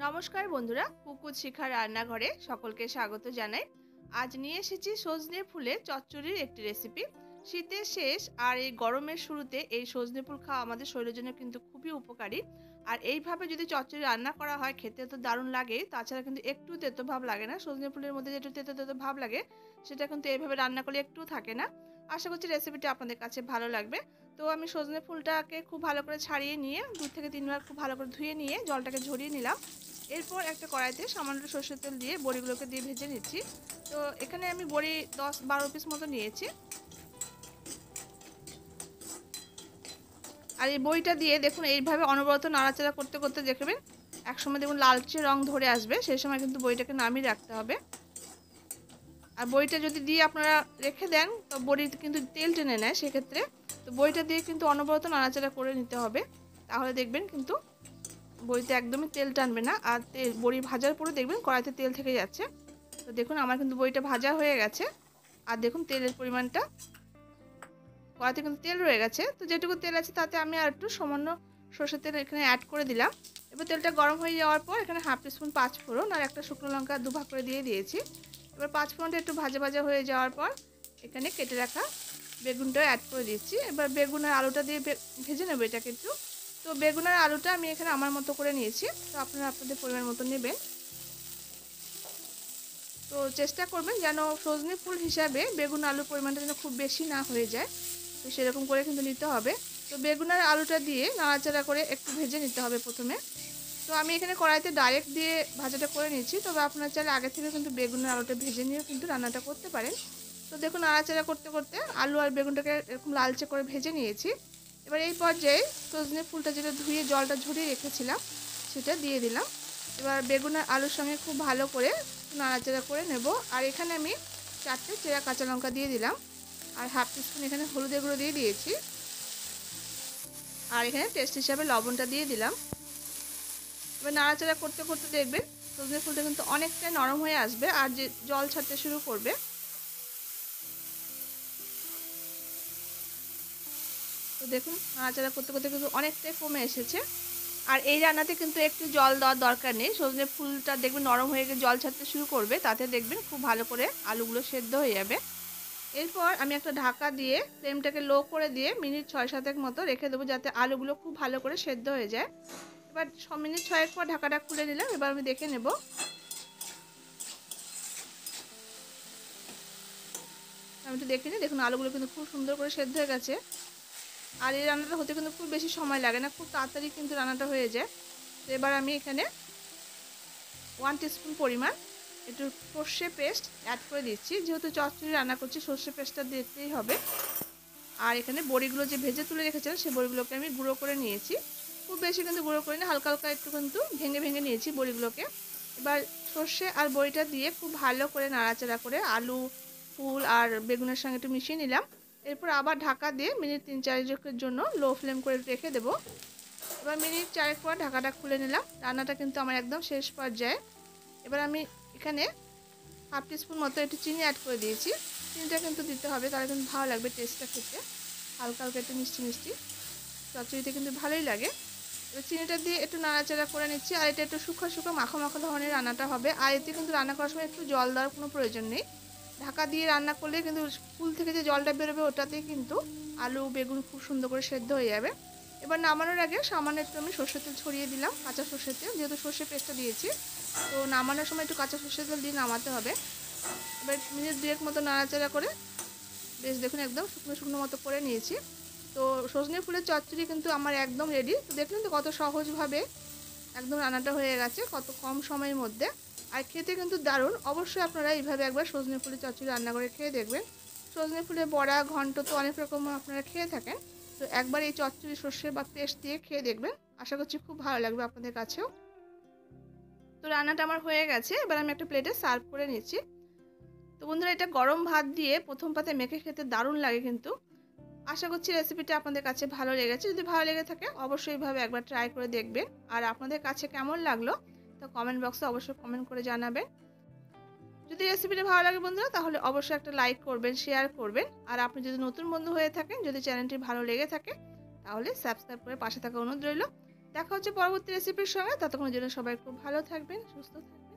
নমস্কার বন্ধুরা, কুকুর শিখার রান্নাঘরে সকলকে স্বাগত জানাই। আজ নিয়ে এসেছি সজনে ফুলের চচ্চড়ির একটি রেসিপি। শীতের শেষ আর এই গরমের শুরুতে এই সজনে ফুল খাওয়া আমাদের শরীরের জন্য কিন্তু খুবই উপকারী। আর এইভাবে যদি চচ্চড়ি রান্না করা হয় খেতে তো দারুণ লাগে, তাছাড়া কিন্তু একটু তেতো ভাব লাগে না। সজনে ফুলের মধ্যে যে একটু তেতো তেতো ভাব লাগে সেটা কিন্তু এইভাবে রান্না করলে একটুও থাকে না। আশা করছি রেসিপিটা আপনাদের কাছে ভালো লাগবে। তো আমি সজনে ফুলটাকে খুব ভালো করে ছাড়িয়ে নিয়ে 2 থেকে 3 বার খুব ভালো করে ধুয়ে নিয়ে জলটাকে ঝরিয়ে নিলাম। এরপর একটা কড়াইতে সামান্য সরষের তেল দিয়ে বড়িগুলোকে দিয়ে ভেজে নিচ্ছি। তো এখানে আমি বড়ি 10-12 পিস মতো নিয়েছি। আর এই বড়িটা দিয়ে দেখুন এইভাবে অনবরত নাড়াচাড়া করতে করতে দেখবেন একসময় দেখুন লালচে রং ধরে আসবে, সেই সময় কিন্তু বড়িটাকে নামিয়ে রাখতে হবে। আর বড়িটা যদি দিয়ে আপনারা রেখে দেন তো বড়ি কিন্তু তেল টেনে নেয় সেক্ষেত্রে। তো বড়িটা দিয়ে কিন্তু অনবরত নাড়াচাড়া করে নিতে হবে, তাহলে দেখবেন কিন্তু বড়িতে একদমই তেল টানবে না। আর বড়ি ভাজার পরে দেখবেন কড়াইতে তেল থেকে যাচ্ছে। তো দেখুন আমার কিন্তু বড়িটা ভাজা হয়ে গেছে। আর দেখুন তেলের পরিমাণটা, কড়াইতে কিন্তু তেল রয়ে গেছে। তো যেটুকু তেল আছে তাতে আমি আর একটু সামান্য সরষের তেল এখানে অ্যাড করে দিলাম। এবার তেলটা গরম হয়ে যাওয়ার পর এখানে হাফ টিস্পুন পাঁচফোড়ন আর একটা শুকনো লঙ্কা দুভাগ করে দিয়ে দিয়েছি। এবার পাঁচফোড়নটা একটু ভাজা ভাজা হয়ে যাওয়ার পর এখানে কেটে রাখা বেগুনটাও অ্যাড করে দিচ্ছি। এবার বেগুন আর আলুটা দিয়ে ভেজে নেবো এটাকে একটু। তো বেগুন আর আলুটা আমি এখানে আমার মতো করে নিয়েছি, তো আপনারা আপনাদের পরিমাণ মতো নেবেন। তো চেষ্টা করবেন যেন সজনে ফুল হিসাবে বেগুন আলুর পরিমাণটা যেন খুব বেশি না হয়ে যায়, তো সেরকম করে কিন্তু নিতে হবে। তো বেগুন আর আলুটা দিয়ে নাড়াচাড়া করে একটু ভেজে নিতে হবে প্রথমে। তো আমি এখানে কড়াইতে ডাইরেক্ট দিয়ে ভাজাটা করে নিচ্ছি, তবে আপনারা চাইলে আগে থেকে কিন্তু বেগুন আর আলুটা ভেজে নিয়েও কিন্তু রান্নাটা করতে পারেন। তো দেখুন নাড়াচাড়া করতে করতে আলু আর বেগুনটাকে এরকম লালচে করে ভেজে নিয়েছি। এবার এই পর্যায়ে সজনে ফুলটা যেটা ধুয়ে জলটা ঝরিয়ে রেখেছিলাম সেটা দিয়ে দিলাম। এবার বেগুন আর আলুর সঙ্গে খুব ভালো করে নাড়াচাড়া করে নেব। আর এখানে আমি 4টে চেরা কাঁচা লঙ্কা দিয়ে দিলাম আর হাফ টিস্পুন এখানে হলুদের গুঁড়ো দিয়ে দিয়েছি। আর এখানে টেস্ট হিসাবে লবণটা দিয়ে দিলাম। এবার নাড়াচাড়া করতে করতে দেখবেন সজনে ফুলটা কিন্তু অনেকটাই নরম হয়ে আসবে আর যে জল ছাড়তে শুরু করবে। তো দেখুন নাড়াচাড়া করতে করতে কিন্তু অনেকটাই কমে এসেছে। আর এই রান্নাতে কিন্তু একটু জল দেওয়ার দরকার নেই, সজনে ফুলটা দেখবেন নরম হয়ে গিয়ে জল ছাড়তে শুরু করবে, তাতে দেখবেন খুব ভালো করে আলুগুলো সেদ্ধ হয়ে যাবে। এরপর আমি একটা ঢাকা দিয়ে ফ্লেমটাকে লো করে দিয়ে মিনিট 6-7 মতো রেখে দেবো, যাতে আলুগুলো খুব ভালো করে সেদ্ধ হয়ে যায়। এবার মিনিট 6 পর ঢাকাটা খুলে নিলাম। এবার আমি দেখে নেব। আমি একটু দেখে নিই, দেখুন আলুগুলো কিন্তু খুব সুন্দর করে সেদ্ধ হয়ে গেছে। আর এই রান্নাটা হতে কিন্তু খুব বেশি সময় লাগে না, খুব তাড়াতাড়ি কিন্তু রান্নাটা হয়ে যায়। তো এবার আমি এখানে 1 টিস্পুন পরিমাণ একটু সর্ষে পেস্ট অ্যাড করে দিচ্ছি, যেহেতু চচ্চড়ি রান্না করছি সর্ষে পেস্টটা দিতেই হবে। আর এখানে বড়িগুলো যে ভেজে তুলে রেখেছিলাম সেই বড়িগুলোকে আমি গুঁড়ো করে নিয়েছি। খুব বেশি কিন্তু গুঁড়ো করে নিয়ে হালকা হালকা একটু কিন্তু ভেঙে ভেঙে নিয়েছি বড়িগুলোকে। এবার সর্ষে আর বড়িটা দিয়ে খুব ভালো করে নাড়াচাড়া করে আলু ফুল আর বেগুনের সঙ্গে একটু মিশিয়ে নিলাম। এরপর আবার ঢাকা দিয়ে মিনিট 3-4 জন্য লো ফ্লেম করে রেখে দেবো। এবার মিনিট 4 পর ঢাকাটা খুলে নিলাম। রান্নাটা কিন্তু আমার একদম শেষ পর্যায়ে। এবার আমি এখানে হাফ টিস্পুন মতো একটু চিনি অ্যাড করে দিয়েছি। চিনিটা কিন্তু দিতে হবে, তাহলে কিন্তু ভালো লাগবে টেস্টটা খেতে, হালকা হালকা একটু মিষ্টি মিষ্টি চচ্চড়িতে কিন্তু ভালোই লাগে। এবার চিনিটা দিয়ে একটু নাড়াচাড়া করে নিচ্ছি। আর এটা একটু শুকনো শুকনো মাখো মাখো ধরনের রান্নাটা হবে। আর এতে কিন্তু রান্না করার সময় একটু জল দেওয়ার কোনো প্রয়োজন নেই। ঢাকা দিয়ে রান্না করলে কিন্তু ফুল থেকে যে জলটা বেরোবে ওটাতেই কিন্তু আলু বেগুন খুব সুন্দর করে সেদ্ধ হয়ে যাবে। এবার নামানোর আগে সামান্য একটু আমি সর্ষের তেল ছড়িয়ে দিলাম, কাঁচা সর্ষের তেল, যেহেতু সর্ষে পেস্টটা দিয়েছি। তো নামানোর সময় একটু কাঁচা সর্ষের তেল দিয়ে নামাতে হবে। এবার মিনিট 2 মতো নাড়াচাড়া করে বেশ দেখুন একদম শুকনো শুকনো মতো করে নিয়েছি। তো সজনে ফুলের চচ্চড়ি কিন্তু আমার একদম রেডি। তো দেখুন তো কত সহজভাবে একদম রান্নাটা হয়ে গেছে, কত কম সময়ের মধ্যে। আর খেতে কিন্তু দারুণ। অবশ্যই আপনারা এইভাবে একবার সজনে ফুলের চচ্চড়ি রান্না করে খেয়ে দেখবেন। সজনে ফুলের বড়া ঘন্ট তো অনেক রকম আপনারা খেয়ে থাকেন, তো একবার এই চচ্চড়ি সর্ষে বা পেস্ট দিয়ে খেয়ে দেখবেন, আশা করছি খুব ভালো লাগবে আপনাদের কাছেও। তো রান্নাটা আমার হয়ে গেছে, এবার আমি একটা প্লেটে সার্ভ করে নিচ্ছি। তো বন্ধুরা এটা গরম ভাত দিয়ে প্রথম পাতে মেখে খেতে দারুণ লাগে কিন্তু। আশা করছি রেসিপিটা আপনাদের কাছে ভালো লেগেছে। যদি ভালো লেগে থাকে অবশ্যই এইভাবে একবার ট্রাই করে দেখবেন। আর আপনাদের কাছে কেমন লাগলো তো কমেন্ট বক্সে অবশ্যই কমেন্ট করে জানাবেন। যদি রেসিপিটা ভালো লাগে বন্ধুরা তাহলে অবশ্যই একটা লাইক করবেন, শেয়ার করবেন। আর আপনি যদি নতুন বন্ধু হয়ে থাকেন, যদি চ্যানেলটি ভালো লেগে থাকে তাহলে সাবস্ক্রাইব করে পাশে থাকা অনুরোধ রইল। দেখা হচ্ছে পরবর্তী রেসিপির সঙ্গে। ততক্ষণের জন্য সবাই খুব ভালো থাকবেন, সুস্থ থাকবেন।